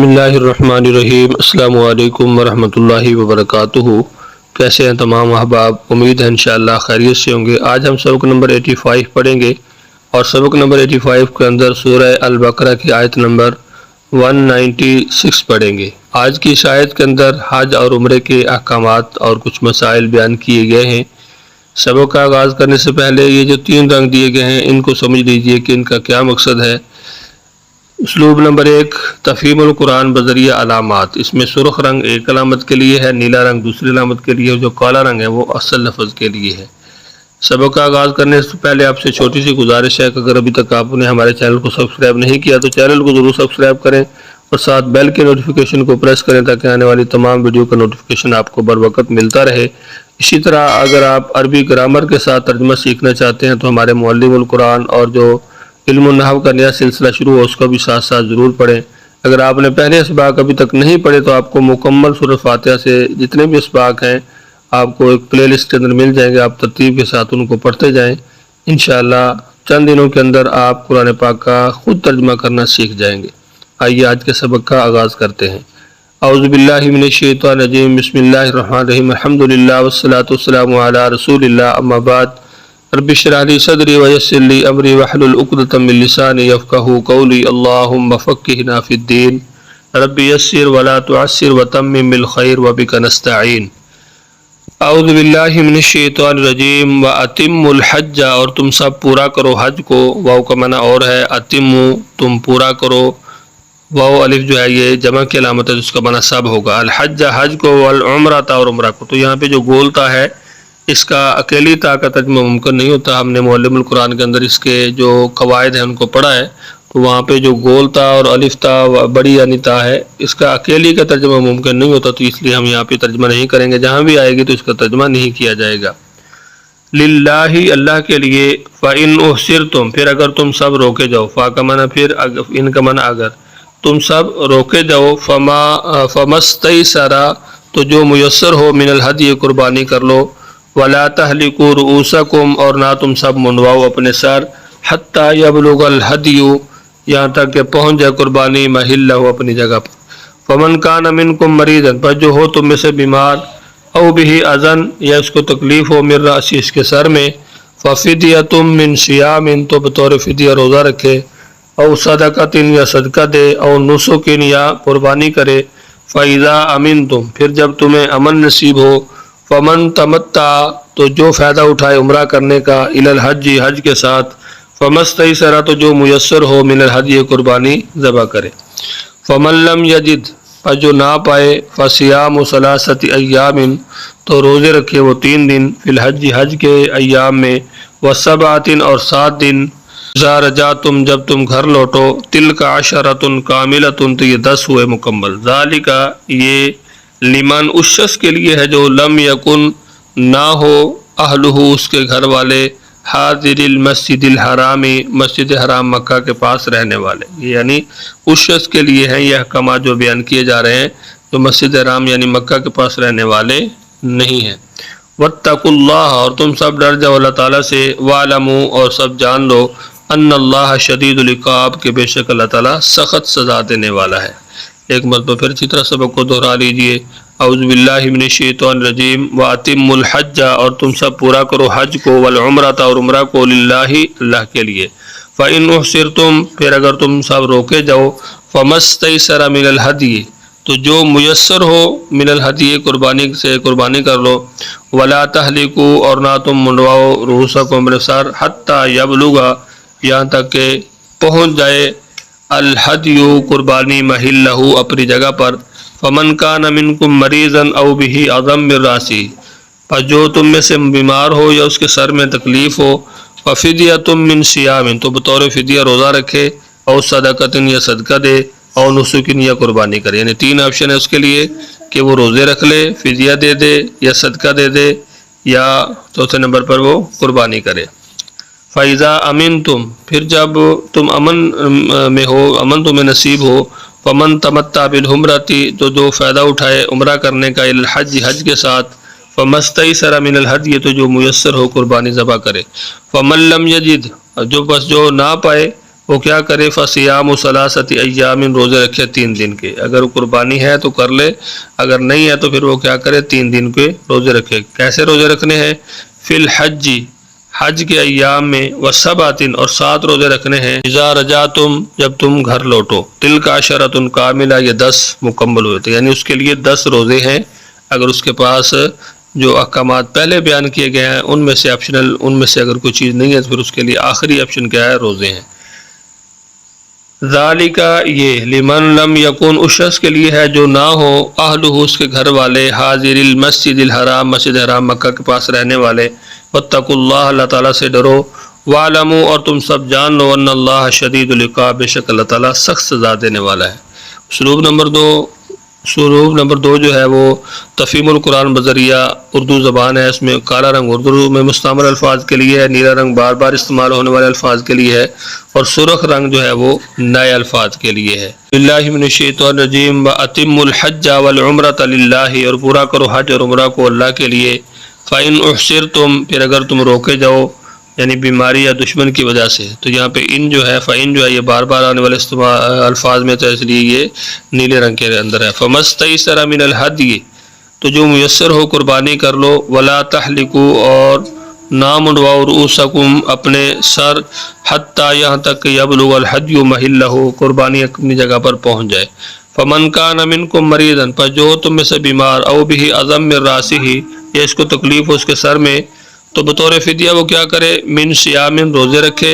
بسم اللہ الرحمن الرحیم۔ السلام علیکم ورحمۃ اللہ وبرکاتہ۔ کیسے ہیں تمام احباب؟ امید ہے انشاءاللہ خیریت سے ہوں گے۔ آج ہم سبق نمبر 85 پڑھیں گے اور سبق نمبر 85 کے اندر سورہ البقرہ کی آیت نمبر 196 پڑھیں گے۔ آج کی اس آیت کے اندر حج اور عمرے کے احکامات اور کچھ مسائل بیان کیے گئے ہیں۔ سبق کا آغاز کرنے سے پہلے یہ جو 3 رنگ دیے گئے ہیں ان کو سمجھ لیجئے کہ ان کا کیا مقصد ہے۔ اسلوب نمبر 1 تفہیم القرآن بذریعہ علامات۔ اس میں سرخ رنگ ایک علامت کے لیے ہے، نیلا رنگ دوسری علامت کے لیے، جو کالا رنگ ہے وہ اصل لفظ کے لیے ہے۔ سبق کا آغاز کرنے سے پہلے آپ سے چھوٹی سی گزارش ہے کہ اگر ابھی تک آپ نے ہمارے چینل کو سبسکرائب نہیں کیا تو چینل کو ضرور سبسکرائب کریں اور ساتھ بیل کے نوٹیفیکیشن کو پریس کریں تاکہ آنے والی تمام ویڈیو کا نوٹیفیکیشن آپ کو بر وقت ملتا رہے۔ اسی طرح اگر آپ عربی گرامر کے ساتھ ترجمہ سیکھنا چاہتے ہیں تو ہمارے معلم القرآن اور جو علم النحو کا نیا سلسلہ شروع ہو اس کو بھی ساتھ ساتھ ضرور پڑھیں۔ اگر آپ نے پہلے اسباق ابھی تک نہیں پڑھے تو آپ کو مکمل سورۃ فاتحہ سے جتنے بھی اسباق ہیں آپ کو ایک پلے لسٹ کے اندر مل جائیں گے، آپ ترتیب کے ساتھ ان کو پڑھتے جائیں۔ انشاءاللہ چند دنوں کے اندر آپ قرآن پاک کا خود ترجمہ کرنا سیکھ جائیں گے۔ آئیے آج کے سبق کا آغاز کرتے ہیں۔ اعوذ باللہ من الشیطان الرجیم، بسم اللہ الرحمن الرحیم، الحمدللہ والصلاۃ والسلام علی رسول اللہ، اما بعد، رب اشرح لی صدری ویسر لی امری واحلل عقدۃ من لسانی یفقہوا قولی، اللہم فقہنا فی الدین، رب یسر ولا تعسر وتمم بالخیر وبک نستعین۔ اعوذ باللہ من الشیطان الرجیم، واتموا الحج، اور تم سب پورا کرو حج کو۔ واو کا معنی اور ہے، اتموا تم پورا کرو، واو الف جو ہے یہ جمع کی علامت ہے جس کا معنی سب ہوگا، الحج حج کو، والعمرہ اور عمرہ کو۔ تو یہاں پہ جو گول تا ہے اس کا اکیلی تا کا ترجمہ ممکن نہیں ہوتا۔ ہم نے معلم القرآن کے اندر اس کے جو قواعد ہیں ان کو پڑھا ہے، تو وہاں پہ جو گول تا اور الف تا بڑی یعنی تا ہے اس کا اکیلی کا ترجمہ ممکن نہیں ہوتا، تو اس لیے ہم یہاں پہ ترجمہ نہیں کریں گے، جہاں بھی آئے گی تو اس کا ترجمہ نہیں کیا جائے گا۔ للہ اللہ کے لیے، فَإِنْ أُحْصِرْتُمْ پھر اگر تم سب روکے جاؤ، فا کا معنی پھر، ان کا معنی اگر تم سب روکے جاؤ، فَمَسْتَيْسَرَ تو جو میسر ہو، من الہدی قربانی کر لو، وَلَا تَحْلِقُوا رُؤُوسَكُمْ اور نہ تم سب منڈواؤ اپنے سر، حَتَّى يَبْلُغَ الْهَدْيُ یہاں تک کہ پہنچ جائے قربانی مَحِلَّهُ اپنی جگہ پر۔ فَمَنْ كَانَ مِنْكُمْ مَرِيضًا پر جو ہو تم میں سے بیمار، او بِهِ اذًا یا اس کو تکلیف ہو، من رأسی اس کے سر میں، فَفِدْيَةٌ مِّن صِيَامٍ تو بطور فدیہ روزہ رکھے، او صدقۃ یا صدقہ دے، او نسک یا قربانی کرے، فَإِذَا أَمِنْتُمْ پھر جب تمہیں امن نصیب ہو، فمن تمتع تو جو فائدہ اٹھائے عمرہ کرنے کا، الی الحج حج کے ساتھ، فمستیسر تو جو میسر ہو، من الحدی قربانی ذبح کرے، فمن لم یجد پر جو نہ پائے، فصیام ثلاثۃ ایام تو روزے رکھے وہ 3 دن، فی الحج حج کے ایام میں، وسبعۃ اور 7 دن، اذا رجعتم جب تم گھر لوٹو، تلک عشرۃ کاملۃ تو یہ 10 ہوئے مکمل، ذالک یہ لمن اس شخص کے لیے ہے جو لم یکن نہ ہو، اہلہ اس کے گھر والے، حاضر المسجد الحرام مسجد حرام مکہ کے پاس رہنے والے، یعنی اس شخص کے لیے ہیں یہ احکامات جو بیان کیے جا رہے ہیں جو مسجد حرام یعنی مکہ کے پاس رہنے والے نہیں ہیں۔ واتقوا اللہ اور تم سب ڈر جاؤ اللہ تعالیٰ سے، واعلموا اور سب جان لو، ان اللہ شدید العقاب کہ بے شک اللہ تعالیٰ سخت سزا دینے والا ہے۔ ایک مرتبہ پھر اسی طرح سبق کو دہرا لیجئے۔ اعوذ باللہ من الشیطان الرجیم، واتموا الحج اور تم سب پورا کرو حج کو، والعمرہ اور عمرہ کو، للہ اللہ کے لیے، فإن احصرتم پھر اگر تم سب روکے جاؤ، فمستیسر من الہدی تو جو میسر ہو، من الہدی قربانی سے قربانی کر لو، ولا تحلقوا اور نہ تم منڈواؤ، رؤوسکم اپنے سر، حتی یبلغ یہاں تک کہ پہنچ جائے، الہدی قربانی محلہ اپنی جگہ پر، فمن کان منکم مریضا او بہ اذى من رأسی پر جو تم میں سے بیمار ہو یا اس کے سر میں تکلیف ہو، ففدیۃ من صیام تو بطور فدیہ روزہ رکھے، او صدقۃ یا صدقہ دے، او نسک یا قربانی کرے، یعنی 3 آپشن ہے اس کے لیے کہ وہ روزے رکھ لے، فدیہ دے دے یا صدقہ دے دے، یا چوتھے نمبر پر وہ قربانی کرے۔ فَإِذَا أَمِنْتُمْ پھر جب تم امن میں ہو، امن تمہیں نصیب ہو، فَمَنْ تَمَتَّعَ بِالْعُمْرَةِ تو جو فائدہ اٹھائے عمرہ کرنے کا، الحج حج کے ساتھ، فَمَسْتَيْسَرَ مِنَ الْهَدْيِ تو جو میسر ہو قربانی ذبح کرے، فَمَنْ لَمْ يَجِدْ جو بس جو نہ پائے، وہ کیا کرے فصیام ثلاثۃ ایام، روزے رکھے 3 دن کے، اگر قربانی ہے تو کر لے، اگر نہیں ہے تو پھر وہ کیا کرے 3 دن کے روزے رکھے۔ کیسے روزے رکھنے ہیں؟ فی الحج، حج کے ایام میں، وسبعۃ، اور 7 روزے رکھنے ہیں، اذا رجعتم، جب تم گھر لوٹو، تلک عشرۃ کاملہ، یہ 10 مکمل ہوئے تھے، یعنی اس کے لیے 10 روزے ہیں۔ اگر اس کے پاس جو احکامات پہلے بیان کیے گئے ہیں ان میں سے آپشنل، ان میں سے اگر کوئی چیز نہیں ہے تو پھر اس کے لیے آخری آپشن کیا ہے؟ روزے ہیں۔ ذالک، یہ لمن لم یکن، اس شخص کے لیے ہے جو نہ ہو، اہلہ، اس کے گھر والے، حاضر المسجد الحرام، مسجد حرام مکہ کے پاس رہنے والے، واتقوا اللہ، اللہ تعالیٰ سے ڈرو، وَاعْلَمُوا، اور تم سب جان لو، ان اللہ شدید العقاب، بے شک اللہ تعالیٰ سخت سزا دینے والا ہے۔ اسلوب نمبر 2 جو ہے وہ تفہیم القرآن بذریعہ اردو زبان ہے، اس میں کالا رنگ اردو میں مستعمل الفاظ کے لیے ہے، نیلا رنگ بار بار استعمال ہونے والے الفاظ کے لیے ہے، اور سرخ رنگ جو ہے وہ نئے الفاظ کے لیے ہے۔ باللہ من الشیطان الرجیم، وَأَتِمُّوا الْحَجَّ وَالْعُمْرَةَ لِلَّهِ، اور پورا کرو حج اور عمرہ کو اللہ کے لیے، فَإِنْ أُحْصِرْتُمْ، پھر اگر تم روکے جاؤ، یعنی بیماری یا دشمن کی وجہ سے، تو یہاں پہ ان جو ہے، فَإِن جو ہے یہ بار بار آنے والے الفاظ میں، تو اس لیے یہ نیلے رنگ کے اندر ہے۔ فَمَسْتَيْسَرَ مِنَ الْهَدْيِ، تو جو میسر ہو قربانی کر لو، وَلَا تَحْلِقُوا، اور نہ منڈواؤ، رؤوسکم، اپنے سر، حتیٰ، یہاں تک کہ یبلغ الحدی محلہ، قربانی اپنی جگہ پر پہنچ جائے۔ فَمَنْ كَانَ مِنْكُمْ مَرِيضًا، پر جو تم میں سے بیمار، أَوْ بِهِ أَذًى مِّن رَأْسِهِ، یا اس کو تکلیف ہو اس کے سر میں، تو بطور فدیہ وہ کیا کرے؟ من صیام، روزے رکھے،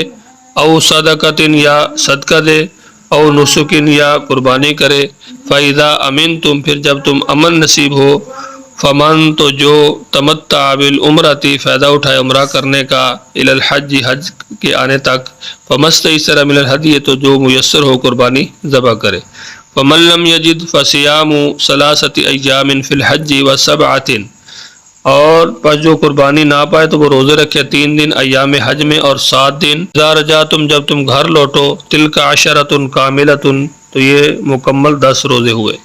او صدقۃ، یا صدقہ دے، او نسک، یا قربانی کرے۔ فَإِذَا أَمِنْتُمْ، پھر جب تم امن نصیب ہو، فمن، تو جو تمتع بالعمرۃ، فائدہ اٹھائے عمرہ کرنے کا، الی الحج، حج کے آنے تک، فمستیسر من الہدی، تو جو میسر ہو قربانی ذبح کرے۔ فمن لم یجد فصیام ثلاثۃ ایام فی الحج وسبعۃ، اور پس جو قربانی نہ پائے تو وہ روزے رکھے 3 دن ایام حج میں اور 7 دن اذا رجعتم، جب تم گھر لوٹو، تلک عشرۃ کاملۃ، تو یہ مکمل 10 روزے ہوئے۔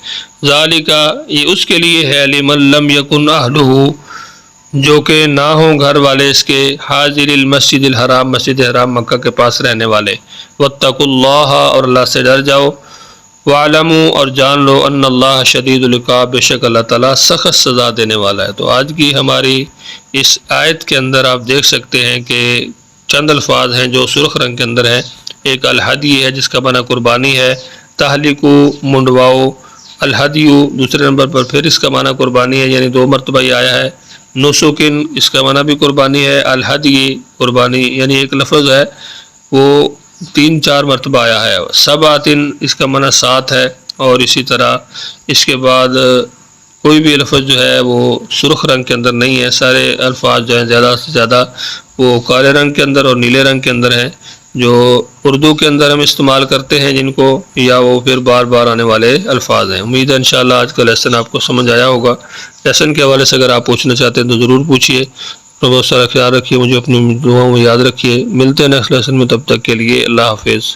ذالک، یہ اس کے لیے ہے، لمن لم یکن اہلہ، جو کہ نہ ہوں گھر والے اس کے، حاضر المسجد الحرام، مسجد حرام مکہ کے پاس رہنے والے، واتقوا اللہ، اور اللہ سے ڈر جاؤ، وَاعْلَمُوا، اور جان لو، ان اللہ شدید العقاب، بے شک اللہ تعالیٰ سخت سزا دینے والا ہے۔ تو آج کی ہماری اس آیت کے اندر آپ دیکھ سکتے ہیں کہ چند الفاظ ہیں جو سرخ رنگ کے اندر ہیں۔ ایک الہدی ہے جس کا معنی قربانی ہے، تہلکو، منڈواؤ، الہدیو دوسرے نمبر پر، پھر اس کا معنی قربانی ہے، یعنی 2 مرتبہ یہ آیا ہے۔ نسکن، اس کا معنی بھی قربانی ہے، الہدی قربانی، یعنی ایک لفظ ہے وہ 3-4 مرتبہ آیا ہے۔ سبعۃ، اس کا معنی 7 ہے، اور اسی طرح اس کے بعد کوئی بھی لفظ جو ہے وہ سرخ رنگ کے اندر نہیں ہے، سارے الفاظ جو ہیں زیادہ سے زیادہ وہ کالے رنگ کے اندر اور نیلے رنگ کے اندر ہیں، جو اردو کے اندر ہم استعمال کرتے ہیں جن کو، یا وہ پھر بار بار آنے والے الفاظ ہیں۔ امید ہے انشاءاللہ آج کا لیسن آپ کو سمجھ آیا ہوگا۔ لیسن کے حوالے سے اگر آپ پوچھنا چاہتے ہیں تو ضرور پوچھیے۔ بہت سارا خیال رکھیے، مجھے اپنی دعاؤں میں یاد رکھیے۔ ملتے ہیں نیکسٹ لیسن میں، تب تک کے لیے اللہ حافظ۔